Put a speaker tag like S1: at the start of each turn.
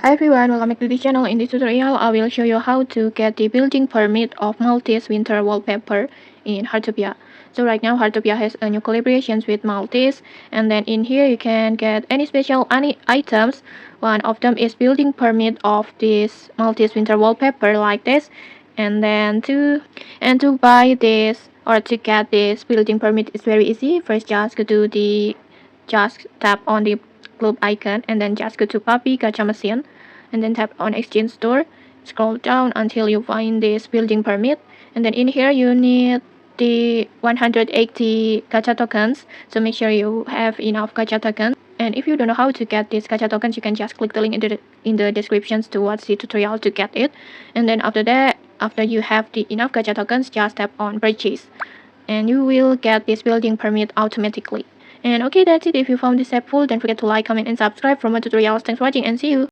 S1: Hi everyone, welcome back to this channel. In this tutorial, I will show you how to get the building permit of Maltis winter wallpaper in Harttopia. So right now, Harttopia has a new collaborations with Maltis, and then in here you can get any special items. One of them is building permit of this Maltis winter wallpaper like this, and then to buy this or to get this building permit is very easy. First, just tap on the globe icon and then just go to Puppy Gacha machine and then tap on exchange store. Scroll down until you find this building permit, and then in here you need the 180 gacha tokens, so make sure you have enough gacha tokens. And if you don't know how to get these gacha tokens, you can just click the link in the descriptions to watch the tutorial to get it. And then after that, after you have the enough gacha tokens, just tap on purchase and you will get this building permit automatically. And okay, that's it. If you found this helpful, don't forget to like, comment, and subscribe for more tutorials. Thanks for watching and see you.